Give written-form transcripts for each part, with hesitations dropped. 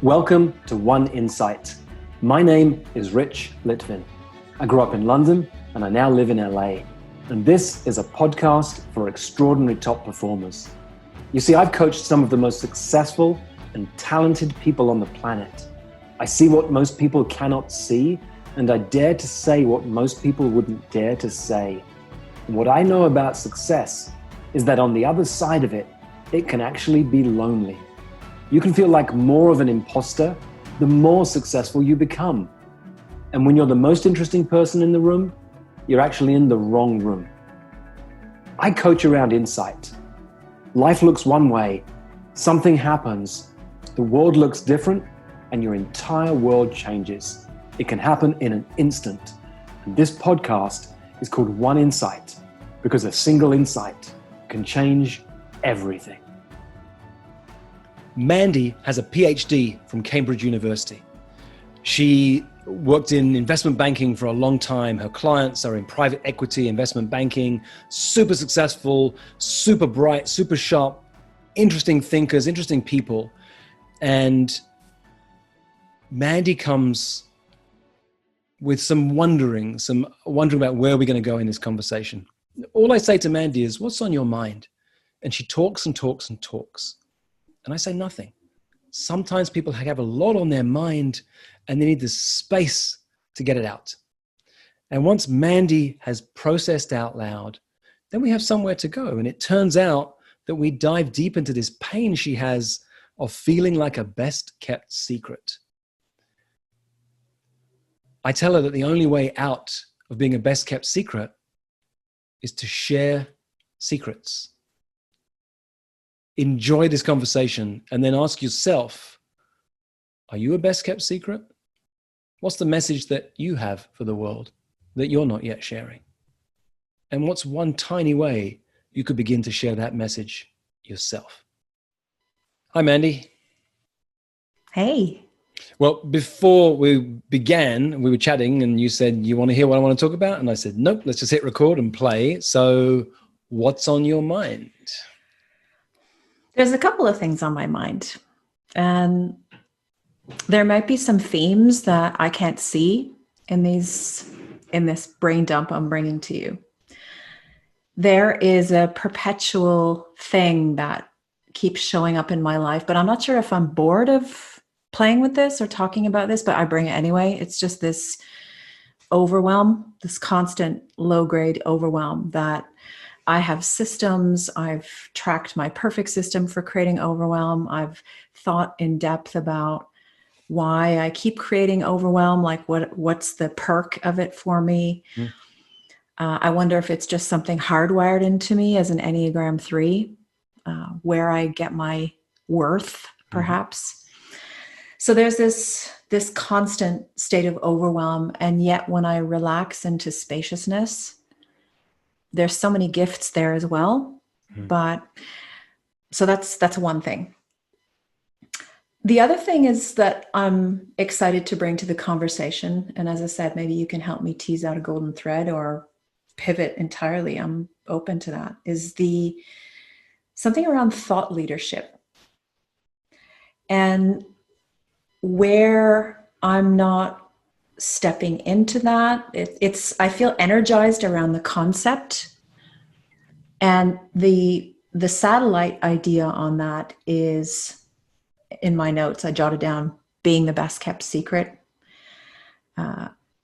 Welcome to One Insight. My name is Rich Litvin. I grew up in London and I now live in LA. And this is a podcast for extraordinary top performers. You see, I've coached some of the most successful and talented people on the planet. I see what most people cannot see, and I dare to say what most people wouldn't dare to say. And what I know about success is that on the other side of it, it can actually be lonely. You can feel like more of an imposter the more successful you become. And when you're the most interesting person in the room, you're actually in the wrong room. I coach around insight. Life looks one way, something happens, the world looks different, and your entire world changes. It can happen in an instant. And this podcast is called One Insight because a single insight can change everything. Mandy has a PhD from Cambridge University. She worked in investment banking for a long time. Her clients are in private equity, investment banking, super successful, super bright, super sharp, interesting thinkers, interesting people. And Mandy comes with some wondering about where we're going to go in this conversation. All I say to Mandy is, what's on your mind? And she talks and talks and talks. And I say nothing. Sometimes people have a lot on their mind and they need the space to get it out. And once Mandy has processed out loud, then we have somewhere to go. And it turns out that we dive deep into this pain she has of feeling like a best kept secret. I tell her that the only way out of being a best kept secret is to share secrets. Enjoy this conversation and then ask yourself, are you a best kept secret? What's the message that you have for the world that you're not yet sharing? And what's one tiny way you could begin to share that message yourself? Hi, Mandy. Hey. Well, before we began, we were chatting and you said, you want to hear what I want to talk about? And I said, nope, let's just hit record and play. So what's on your mind? There's a couple of things on my mind, and there might be some themes that I can't see in this brain dump I'm bringing to you. There is a perpetual thing that keeps showing up in my life, but I'm not sure if I'm bored of playing with this or talking about this, but I bring it anyway. It's just this overwhelm, this constant low-grade overwhelm that I have systems. I've tracked my perfect system for creating overwhelm. I've thought in depth about why I keep creating overwhelm, like what's the perk of it for me. I wonder if it's just something hardwired into me as an Enneagram 3, where I get my worth, perhaps. So there's this constant state of overwhelm. And yet when I relax into spaciousness, there's so many gifts there as well. But so that's one thing. The other thing is that I'm excited to bring to the conversation. And as I said, maybe you can help me tease out a golden thread or pivot entirely. I'm open to that. Is something around thought leadership. And where I'm not stepping into that, I feel energized around the concept, and the satellite idea on that is in my notes. I jotted down being the best kept secret,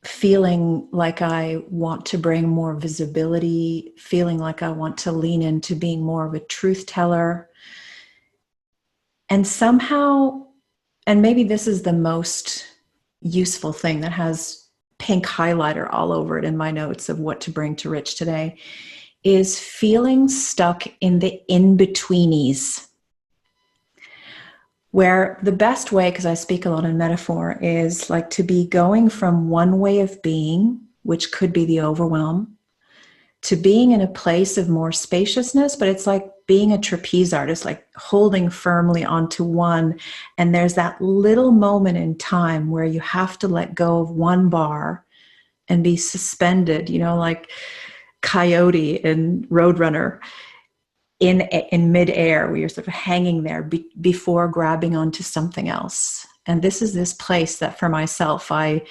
feeling like I want to bring more visibility, feeling like I want to lean into being more of a truth teller, and somehow, and maybe this is the most useful thing that has pink highlighter all over it in my notes of what to bring to Rich today, is feeling stuck in the in-betweenies. Where the best way, because I speak a lot in metaphor, is like to be going from one way of being, which could be the overwhelm, to being in a place of more spaciousness, but it's like being a trapeze artist, like holding firmly onto one. And there's that little moment in time where you have to let go of one bar and be suspended, like Coyote in Roadrunner, in midair, where you're sort of hanging there before grabbing onto something else. And this is this place that for myself, I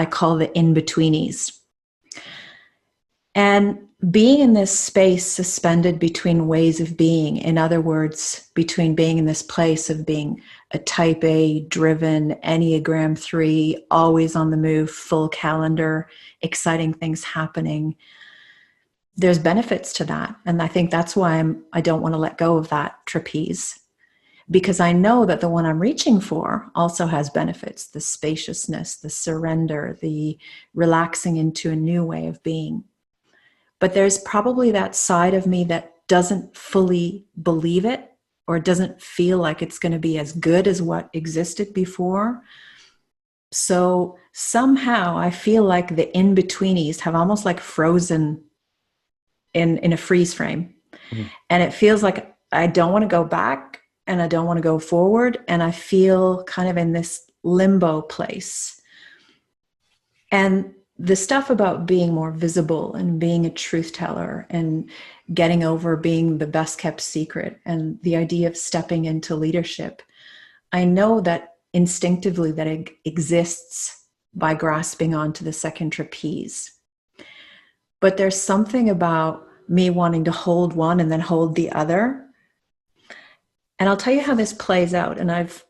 call the in-betweenies. And being in this space suspended between ways of being, in other words, between being in this place of being a type A driven, Enneagram 3, always on the move, full calendar, exciting things happening. There's benefits to that. And I think that's why I don't want to let go of that trapeze, because I know that the one I'm reaching for also has benefits, the spaciousness, the surrender, the relaxing into a new way of being. But there's probably that side of me that doesn't fully believe it, or doesn't feel like it's going to be as good as what existed before. So somehow I feel like the in-betweenies have almost like frozen in a freeze frame. Mm. And it feels like I don't want to go back and I don't want to go forward. And I feel kind of in this limbo place. And the stuff about being more visible and being a truth teller and getting over being the best kept secret and the idea of stepping into leadership, I know that instinctively that it exists by grasping onto the second trapeze. But there's something about me wanting to hold one and then hold the other. And I'll tell you how this plays out. And I've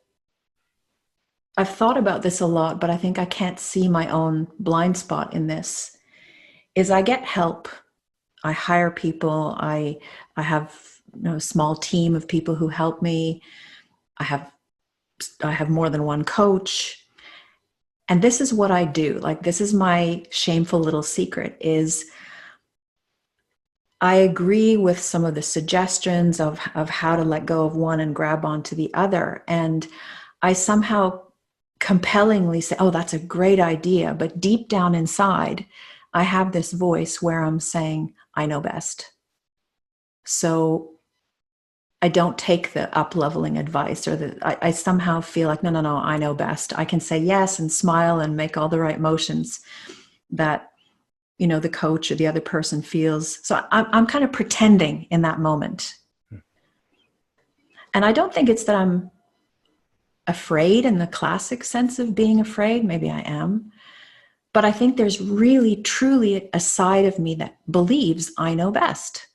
thought about this a lot, but I think I can't see my own blind spot in this, is I get help. I hire people. I have a small team of people who help me. I have more than one coach. And this is what I do. Like, this is my shameful little secret, is I agree with some of the suggestions of how to let go of one and grab onto the other. And I somehow compellingly say, oh, that's a great idea. But deep down inside, I have this voice where I'm saying, I know best. So I don't take the up-leveling advice, or I somehow feel like, no, I know best. I can say yes and smile and make all the right motions that, you know, the coach or the other person feels. So I'm kind of pretending in that moment. And I don't think it's that I'm afraid in the classic sense of being afraid. Maybe I am. But I think there's really, truly a side of me that believes I know best.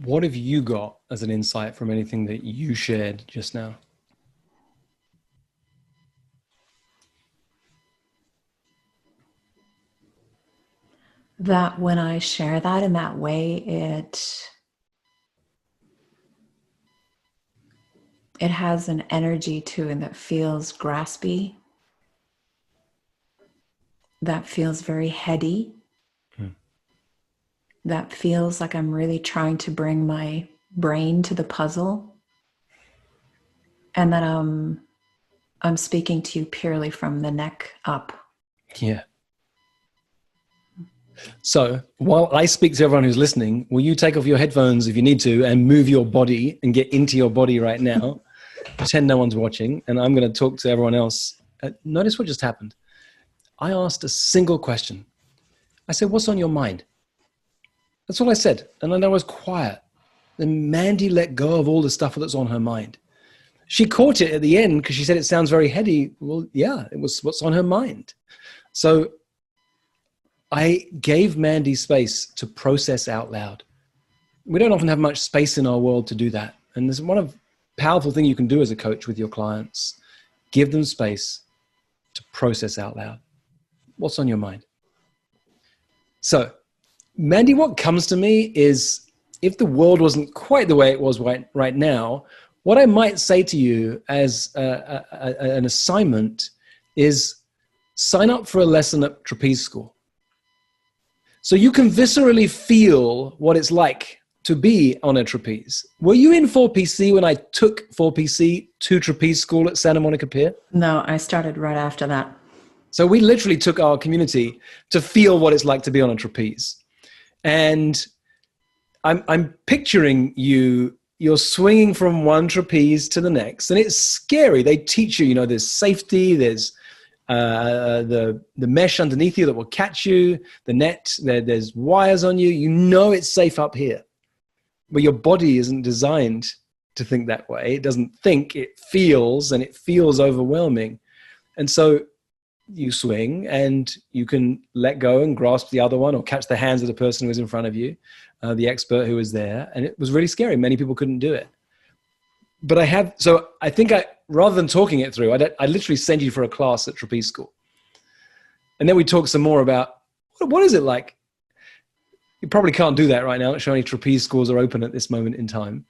What have you got as an insight from anything that you shared just now? That when I share that in that way, it has an energy to it that feels graspy, that feels very heady, that feels like I'm really trying to bring my brain to the puzzle, and that I'm speaking to you purely from the neck up. Yeah. So while I speak to everyone who's listening, will you take off your headphones if you need to and move your body and get into your body right now? Pretend no one's watching. And I'm going to talk to everyone else. Notice what just happened. I asked a single question. I said, what's on your mind? That's all I said. And then I was quiet. Then Mandy let go of all the stuff that's on her mind. She caught it at the end because she said it sounds very heady. Well, yeah, it was what's on her mind. So I gave Mandy space to process out loud. We don't often have much space in our world to do that. And there's one of powerful thing you can do as a coach with your clients. Give them space to process out loud. What's on your mind? So, Mandy, what comes to me is, if the world wasn't quite the way it was right now, what I might say to you as an assignment is sign up for a lesson at trapeze school. So you can viscerally feel what it's like to be on a trapeze. Were you in 4PC when I took 4PC to trapeze school at Santa Monica Pier? No, I started right after that. So we literally took our community to feel what it's like to be on a trapeze. And I'm picturing you you're swinging from one trapeze to the next, and it's scary. They teach you, there's safety, there's the mesh underneath you that will catch you, the net, there's wires on you. It's safe up here. But your body isn't designed to think that way. It doesn't think, it feels, and it feels overwhelming. And so you swing and you can let go and grasp the other one or catch the hands of the person who was in front of you, the expert who was there. And it was really scary. Many people couldn't do it. But I think rather than talking it through, I literally send you for a class at trapeze school. And then we talk some more about what is it like? You probably can't do that right now. Not sure any trapeze schools are open at this moment in time.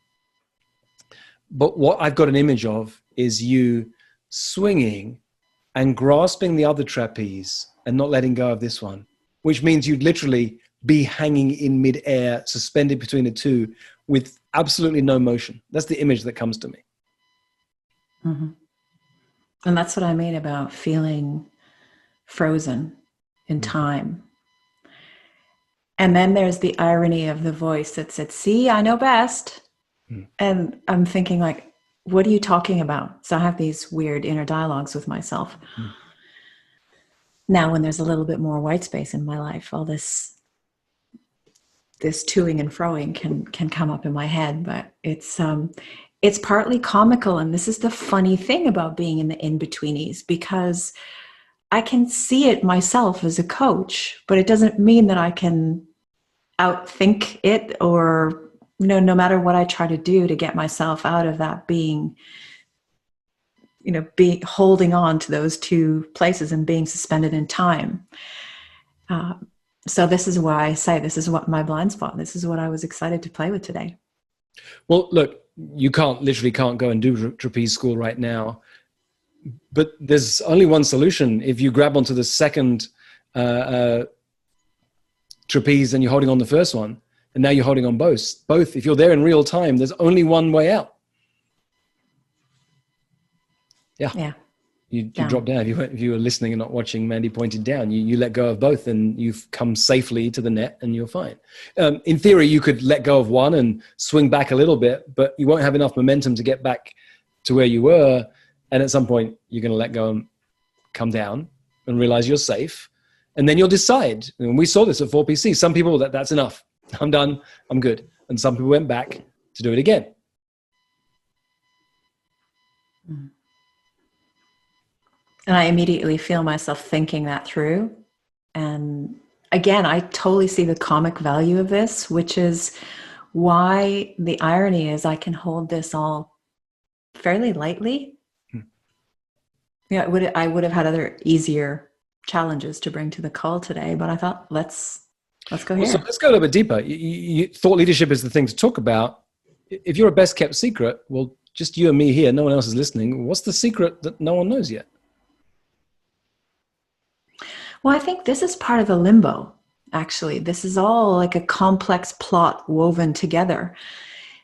But what I've got an image of is you swinging and grasping the other trapeze and not letting go of this one, which means you'd literally be hanging in midair, suspended between the two with absolutely no motion. That's the image that comes to me. Mm-hmm. And that's what I mean about feeling frozen in time. And then there's the irony of the voice that said, see, I know best. And I'm thinking like, what are you talking about? So I have these weird inner dialogues with myself. Now, when there's a little bit more white space in my life, all this toing and froing can come up in my head, but it's partly comical. And this is the funny thing about being in the in-betweenies, because I can see it myself as a coach, but it doesn't mean that I can outthink it or, no matter what I try to do to get myself out of that being holding on to those two places and being suspended in time. So this is why I say this is what my blind spot. This is what I was excited to play with today. Well, look, you literally can't go and do trapeze school right now, but there's only one solution. If you grab onto the second trapeze and you're holding on the first one, and now you're holding on both. If you're there in real time, there's only one way out. Yeah. You drop down. If you were listening and not watching, Mandy pointed down. You let go of both, and you've come safely to the net, and you're fine. In theory, you could let go of one and swing back a little bit, but you won't have enough momentum to get back to where you were. And at some point, you're going to let go and come down and realize you're safe. And then you'll decide. And we saw this at 4PC. Some people, that's enough. I'm done. I'm good. And some people went back to do it again. And I immediately feel myself thinking that through. And again, I totally see the comic value of this, which is why the irony is I can hold this all fairly lightly. Yeah, I would have had other easier challenges to bring to the call today, but I thought let's go here. So let's go a little bit deeper. Thought leadership is the thing to talk about. If you're a best kept secret, well, just you and me here, no one else is listening. What's the secret that no one knows yet? Well, I think this is part of the limbo, actually. This is all like a complex plot woven together,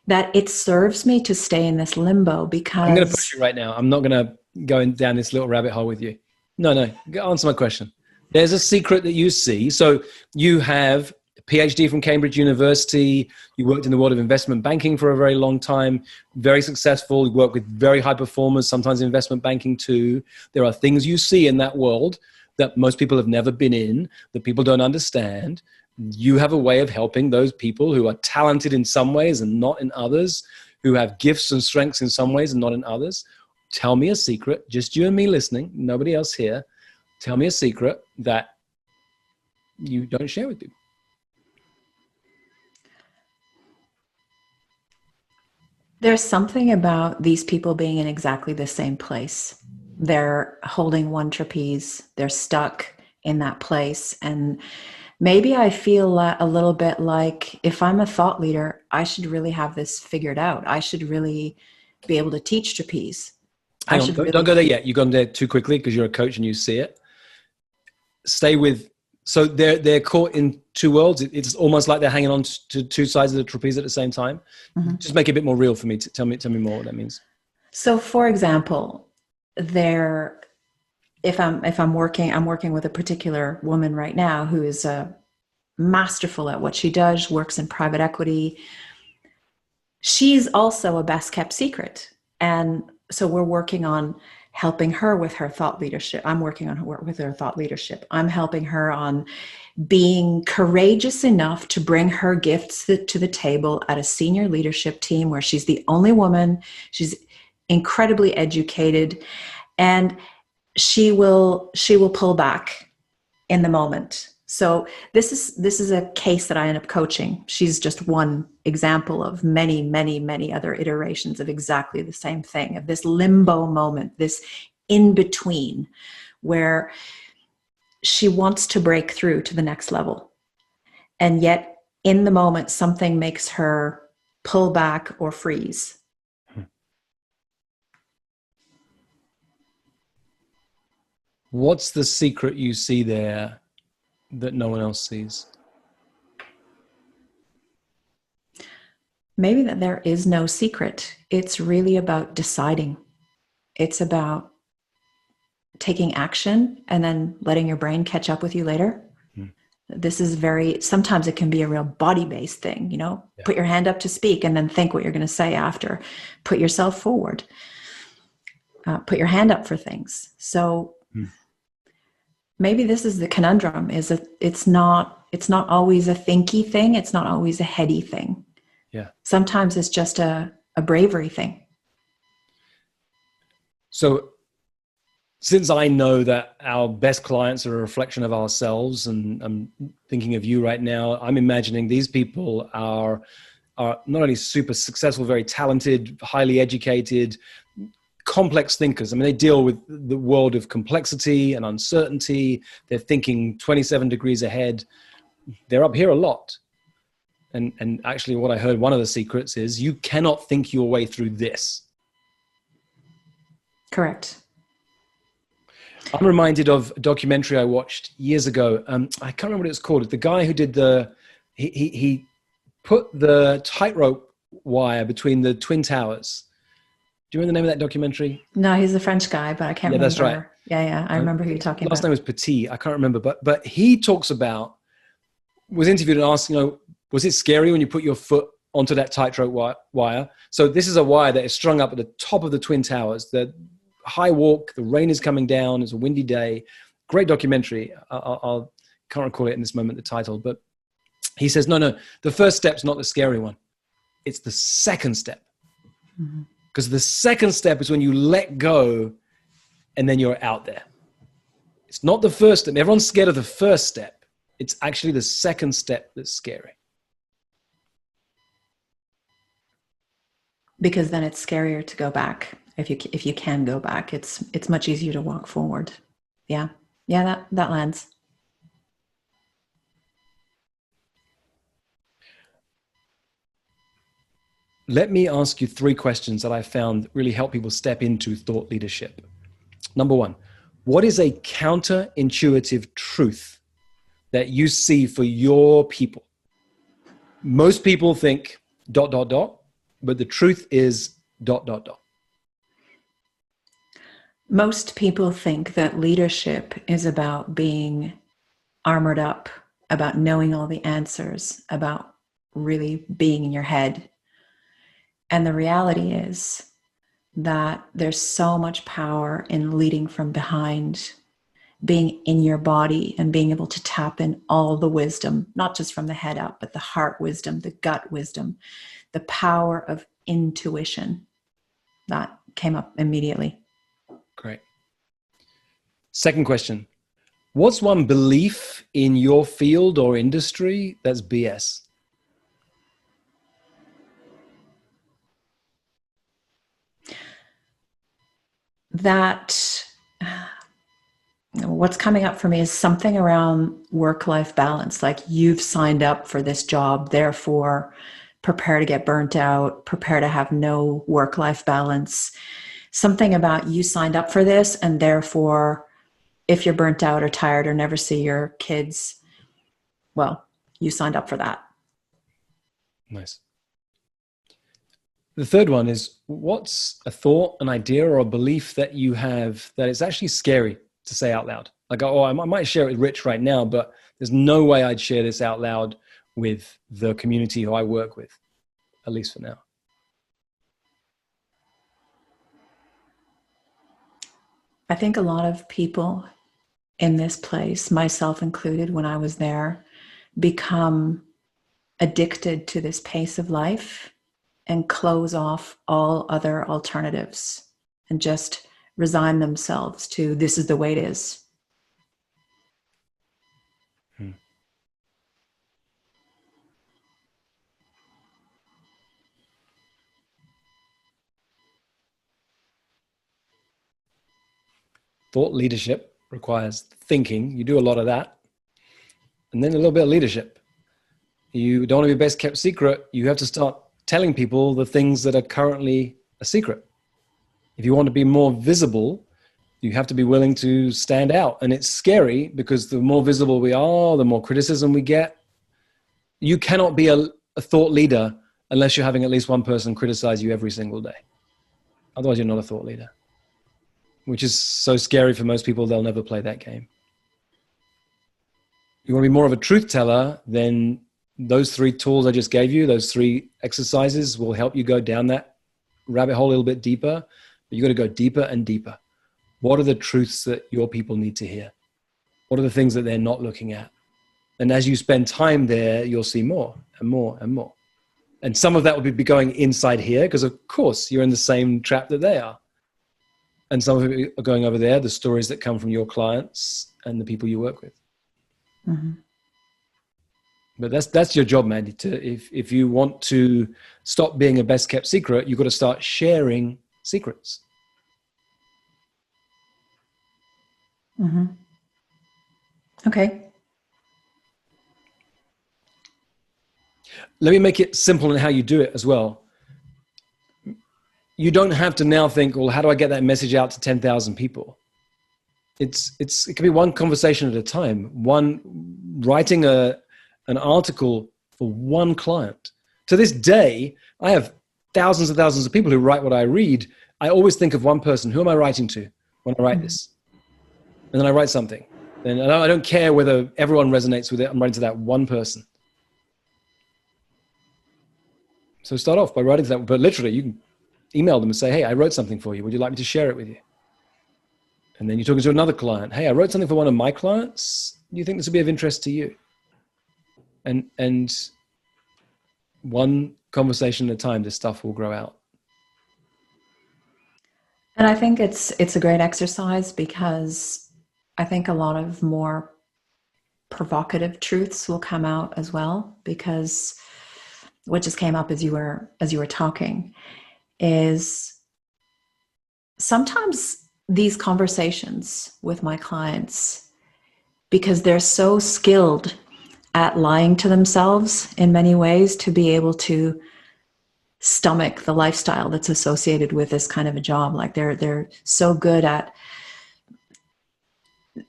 that it serves me to stay in this limbo because... I'm going to push you right now. I'm not going to go down this little rabbit hole with you. No, answer my question. There's a secret that you see. So you have a PhD from Cambridge University. You worked in the world of investment banking for a very long time, very successful. You work with very high performers, sometimes investment banking too. There are things you see in that world that most people have never been in, that people don't understand. You have a way of helping those people who are talented in some ways and not in others, who have gifts and strengths in some ways and not in others. Tell me a secret, just you and me listening, nobody else here. Tell me a secret that you don't share with people. There's something about these people being in exactly the same place. They're holding one trapeze. They're stuck in that place. And maybe I feel a little bit like if I'm a thought leader, I should really have this figured out. I should really be able to teach trapeze. Hang on, don't go there yet. You've gone there too quickly because you're a coach and you see it. Stay with, so they're caught in two worlds. It's almost like they're hanging on to two sides of the trapeze at the same time. Mm-hmm. Just make it a bit more real for me. Tell me more what that means. So for example, if I'm working with a particular woman right now who is masterful at what she does, works in private equity. she's also a best kept secret. And so we're working on helping her with her thought leadership. I'm working on her with her thought leadership. I'm helping her on being courageous enough to bring her gifts to the table at a senior leadership team where she's the only woman. She's incredibly educated, and she will pull back in the moment. So this is a case that I end up coaching. She's just one example of many, many, many other iterations of exactly the same thing, of this limbo moment, this in between, where she wants to break through to the next level. And yet in the moment, something makes her pull back or freeze. What's the secret you see there that no one else sees? Maybe that there is no secret. It's really about deciding. It's about taking action and then letting your brain catch up with you later. This is sometimes it can be a real body-based thing, Yeah. Put your hand up to speak and then think what you're going to say after. Put yourself forward. Put your hand up for things. So maybe this is the conundrum, is that it's not always a thinky thing. It's not always a heady thing. Yeah. Sometimes it's just a bravery thing. So since I know that our best clients are a reflection of ourselves, and I'm thinking of you right now, I'm imagining these people are not only super successful, very talented, highly educated, complex thinkers. I mean, they deal with the world of complexity and uncertainty. They're thinking 27 degrees ahead. They're up here a lot. And actually what I heard, one of the secrets is you cannot think your way through this. Correct. I'm reminded of a documentary I watched years ago. I can't remember what it's called. The guy who did he put the tightrope wire between the Twin Towers. Do you remember the name of that documentary? No, he's a French guy, but I can't remember. That's right. Yeah. I remember who you're talking about. Last name was Petit. I can't remember, but he talks about, was interviewed and asked, was it scary when you put your foot onto that tightrope wire? So this is a wire that is strung up at the top of the Twin Towers. The high walk, the rain is coming down, it's a windy day. Great documentary. I can't recall it in this moment, the title, but he says, no, the first step's not the scary one. It's the second step. Because the second step is when you let go and then you're out there. It's not the first step. Everyone's scared of the first step. It's actually the second step that's scary. Because then it's scarier to go back. If you can go back, it's much easier to walk forward. Yeah, that lands. Let me ask you 3 questions that I found really help people step into thought leadership. Number 1, what is a counterintuitive truth that you see for your people? Most people think ... but the truth is ... Most people think that leadership is about being armored up, about knowing all the answers, about really being in your head. And the reality is that there's so much power in leading from behind, being in your body and being able to tap in all the wisdom, not just from the head up, but the heart wisdom, the gut wisdom, the power of intuition. That came up immediately. Great. Second question. What's one belief in your field or industry that's BS? That what's coming up for me is something around work-life balance. Like, you've signed up for this job, therefore prepare to get burnt out, prepare to have no work-life balance. Something about you signed up for this, and therefore if you're burnt out or tired or never see your kids, well, you signed up for that. Nice. The third one is, what's a thought, an idea, or a belief that you have that is actually scary to say out loud? Like, oh, I might share it with Rich right now, but there's no way I'd share this out loud with the community who I work with, at least for now. I think a lot of people in this place, myself included when I was there, become addicted to this pace of life and close off all other alternatives and just resign themselves to this is the way it is. Thought leadership requires thinking. You do a lot of that. And then a little bit of leadership. You don't want to be best kept secret. You have to start telling people the things that are currently a secret. If you want to be more visible, you have to be willing to stand out. And it's scary because the more visible we are, the more criticism we get. You cannot be a thought leader unless you're having at least one person criticize you every single day. Otherwise, you're not a thought leader, which is so scary for most people, they'll never play that game. You want to be more of a truth teller, then those 3 tools I just gave you, those 3 exercises will help you go down that rabbit hole a little bit deeper. But you got to go deeper and deeper. What are the truths that your people need to hear? What are the things that they're not looking at? And as you spend time there, you'll see more and more and more. And some of that will be going inside here because, of course, you're in the same trap that they are. And some of it are going over there, the stories that come from your clients and the people you work with. Mm-hmm. But that's your job, Mandy. If you want to stop being a best kept secret, you've got to start sharing secrets. Mm-hmm. Okay. Let me make it simple in how you do it as well. You don't have to now think, well, how do I get that message out to 10,000 people? It can be one conversation at a time, writing an article for one client. To this day, I have thousands and thousands of people who write what I read. I always think of one person. Who am I writing to when I write this? And then I write something. And I don't care whether everyone resonates with it. I'm writing to that one person. So start off by writing to that. But literally, you can email them and say, hey, I wrote something for you. Would you like me to share it with you? And then you're talking to another client. Hey, I wrote something for one of my clients. Do you think this would be of interest to you? And one conversation at a time, this stuff will grow out. And I think it's a great exercise because I think a lot of more provocative truths will come out as well, because what just came up as you were talking is sometimes these conversations with my clients, because they're so skilled at lying to themselves in many ways to be able to stomach the lifestyle that's associated with this kind of a job. Like they're so good at,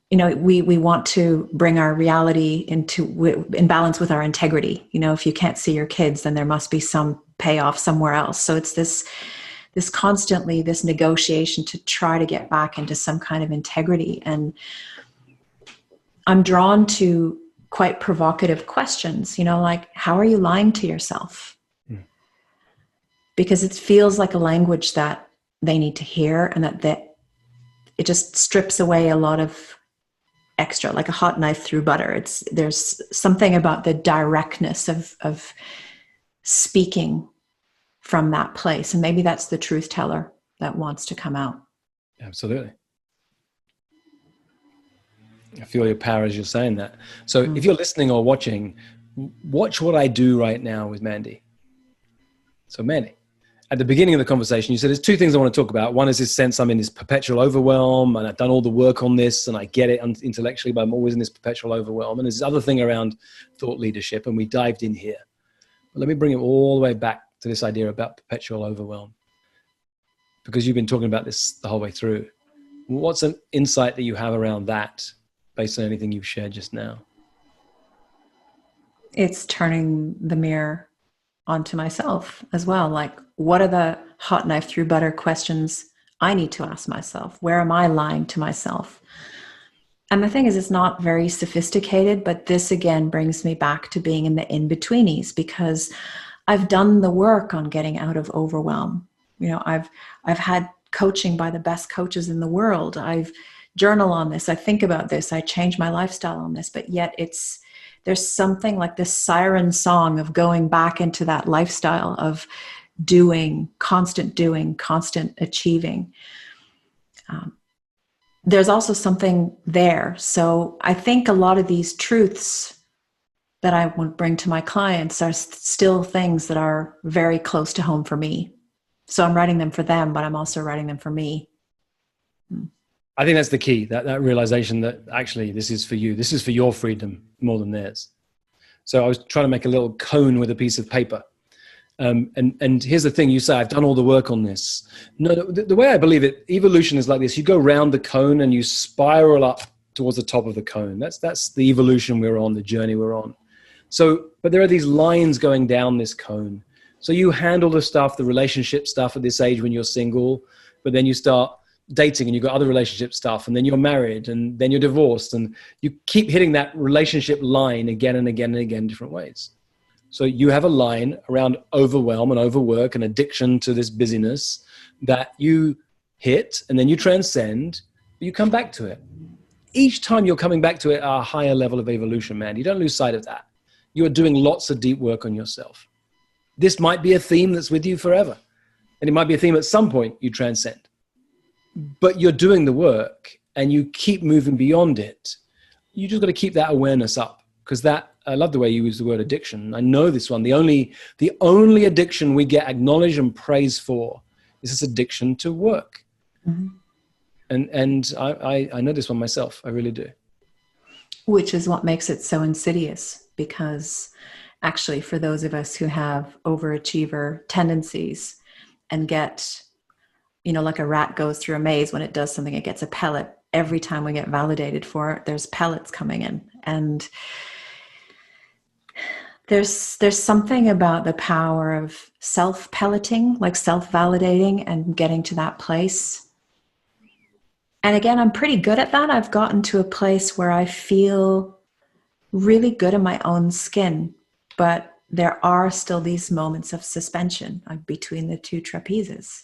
we want to bring our reality in balance with our integrity. If you can't see your kids, then there must be some payoff somewhere else. So it's this constantly this negotiation to try to get back into some kind of integrity. And I'm drawn to quite provocative questions, like, how are you lying to yourself? Because it feels like a language that they need to hear, and that it just strips away a lot of extra, like a hot knife through butter. There's something about the directness of speaking from that place. And maybe that's the truth teller that wants to come out. Absolutely. I feel your power as you're saying that. So if you're listening or watching, watch what I do right now with Mandy. So Mandy, at the beginning of the conversation, you said there's 2 things I want to talk about. One is this sense I'm in this perpetual overwhelm, and I've done all the work on this, and I get it intellectually, but I'm always in this perpetual overwhelm. And there's this other thing around thought leadership, and we dived in here. But let me bring it all the way back to this idea about perpetual overwhelm, because you've been talking about this the whole way through. What's an insight that you have around that based on anything you've shared just now? It's turning the mirror onto myself as well. Like, what are the hot knife through butter questions I need to ask myself? Where am I lying to myself? And the thing is, it's not very sophisticated, but this again brings me back to being in the in-betweenies, because I've done the work on getting out of overwhelm. I've had coaching by the best coaches in the world. I've journal on this. I think about this. I change my lifestyle on this, but yet there's something like this siren song of going back into that lifestyle of doing, constant achieving. There's also something there. So I think a lot of these truths that I would bring to my clients are still things that are very close to home for me. So I'm writing them for them, but I'm also writing them for me. I think that's the key, that realization that actually this is for you. This is for your freedom more than theirs. So I was trying to make a little cone with a piece of paper. And here's the thing, you say, I've done all the work on this. No, the way I believe it, evolution is like this. You go around the cone and you spiral up towards the top of the cone. That's the evolution we're on, the journey we're on. So, but there are these lines going down this cone. So you handle the stuff, the relationship stuff at this age when you're single, but then you start dating and you've got other relationship stuff, and then you're married, and then you're divorced, and you keep hitting that relationship line again and again and again in different ways. So you have a line around overwhelm and overwork and addiction to this busyness that you hit, and then you transcend, but you come back to it. Each time you're coming back to it at a higher level of evolution, man. You don't lose sight of that. You are doing lots of deep work on yourself. This might be a theme that's with you forever, and it might be a theme at some point you transcend. But you're doing the work and you keep moving beyond it. You just got to keep that awareness up, because I love the way you use the word addiction. I know this one. The only addiction we get acknowledged and praise for is this addiction to work. Mm-hmm. And I know this one myself. I really do. Which is what makes it so insidious, because actually for those of us who have overachiever tendencies and get, like a rat goes through a maze, when it does something, it gets a pellet. Every time we get validated for it, there's pellets coming in. And there's something about the power of self-pelleting, like self-validating and getting to that place. And again, I'm pretty good at that. I've gotten to a place where I feel really good in my own skin, but there are still these moments of suspension between the two trapezes.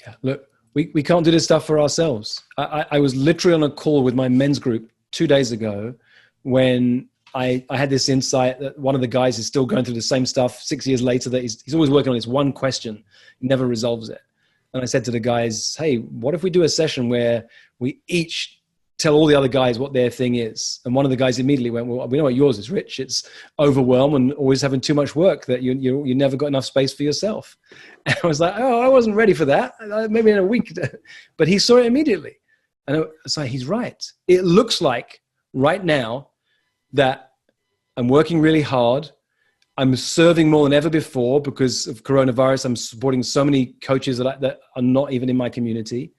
Yeah, look, we can't do this stuff for ourselves. I was literally on a call with my men's group 2 days ago when I had this insight that one of the guys is still going through the same stuff 6 years later, that he's always working on this one question, he never resolves it. And I said to the guys, hey, what if we do a session where we each tell all the other guys what their thing is? And one of the guys immediately went, well, we know what yours is, Rich. It's overwhelm and always having too much work, that you never got enough space for yourself. And I was like, oh, I wasn't ready for that. Maybe in a week. But he saw it immediately. And it's like, he's right. It looks like right now that I'm working really hard. I'm serving more than ever before because of coronavirus. I'm supporting so many coaches that are not even in my community.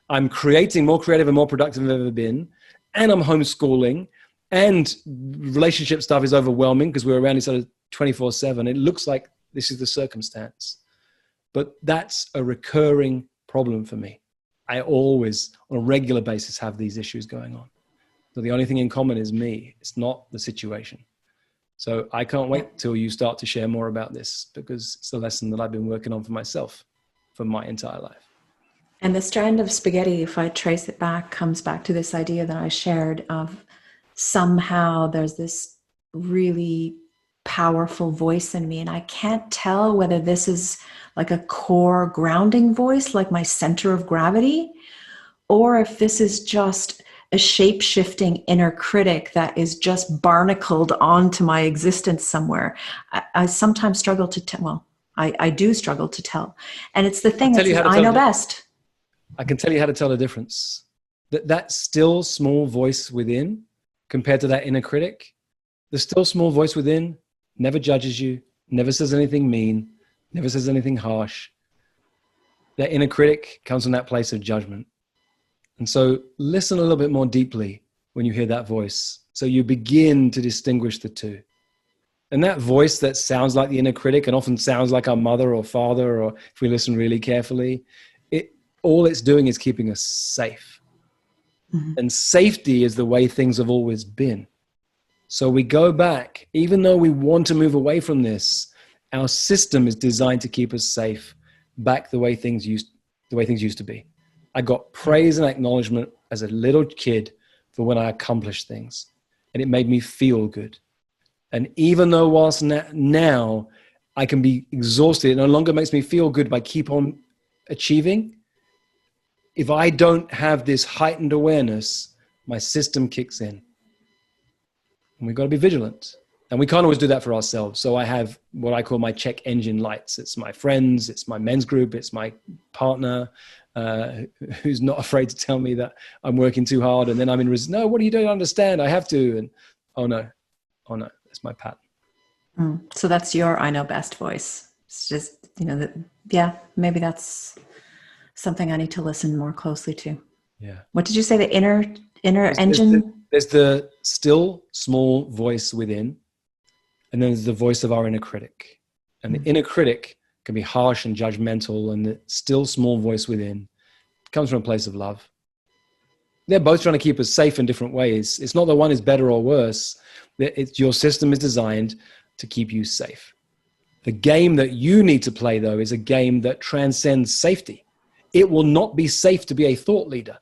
I'm creating more creative and more productive than I've ever been. And I'm homeschooling, and relationship stuff is overwhelming because we're around each other 24/7. It looks like this is the circumstance, but that's a recurring problem for me. I always, on a regular basis, have these issues going on. So the only thing in common is me. It's not the situation. So I can't wait till you start to share more about this, because it's a lesson that I've been working on for myself for my entire life. And the strand of spaghetti, if I trace it back, comes back to this idea that I shared of somehow there's this really powerful voice in me. And I can't tell whether this is like a core grounding voice, like my center of gravity, or if this is just a shape-shifting inner critic that is just barnacled onto my existence somewhere. I sometimes struggle to tell. Well, I do struggle to tell. And it's the thing that says, I know best. I can tell you how to tell the difference. That still small voice within compared to that inner critic, the still small voice within never judges you, never says anything mean, never says anything harsh. That inner critic comes from that place of judgment. And so listen a little bit more deeply when you hear that voice, so you begin to distinguish the two. And that voice that sounds like the inner critic, and often sounds like our mother or father, or if we listen really carefully, all it's doing is keeping us safe. Mm-hmm. And safety is the way things have always been. So we go back, even though we want to move away from this, our system is designed to keep us safe. back the way things used to be. I got praise and acknowledgement as a little kid for when I accomplished things, and it made me feel good. And even though whilst now I can be exhausted, it no longer makes me feel good by keep on achieving. If I don't have this heightened awareness, my system kicks in. And we've got to be vigilant. And we can't always do that for ourselves. So I have what I call my check engine lights. It's my friends, it's my men's group, it's my partner, who's not afraid to tell me that I'm working too hard. And then I'm in no, what do you don't understand? I have to. And oh no, that's my pattern. So that's your I know best voice. It's just, maybe that's something I need to listen more closely to. Yeah. What did you say? The inner engine? There's the still small voice within, and then there's the voice of our inner critic. And the inner critic can be harsh and judgmental, and the still small voice within comes from a place of love. They're both trying to keep us safe in different ways. It's not that one is better or worse. Your system is designed to keep you safe. The game that you need to play, though, is a game that transcends safety. It will not be safe to be a thought leader.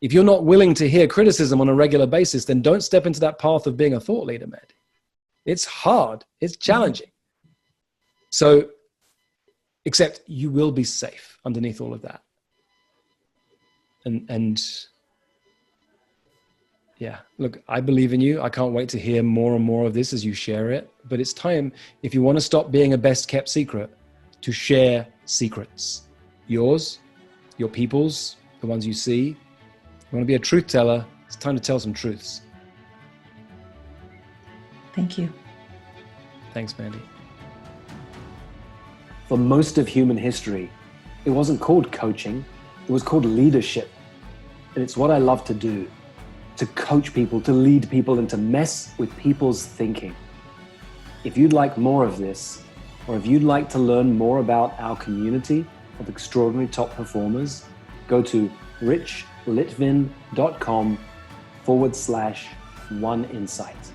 If you're not willing to hear criticism on a regular basis, then don't step into that path of being a thought leader, Mandy. It's hard. It's challenging. So, except you will be safe underneath all of that. And yeah, look, I believe in you. I can't wait to hear more and more of this as you share it. But it's time, if you want to stop being a best kept secret, to share secrets. Yours, your people's, the ones you see. You want to be a truth teller, it's time to tell some truths. Thank you. Thanks, Mandy. For most of human history, it wasn't called coaching, it was called leadership. And it's what I love to do, to coach people, to lead people, and to mess with people's thinking. If you'd like more of this, or if you'd like to learn more about our community of extraordinary top performers, go to richlitvin.com/oneinsight.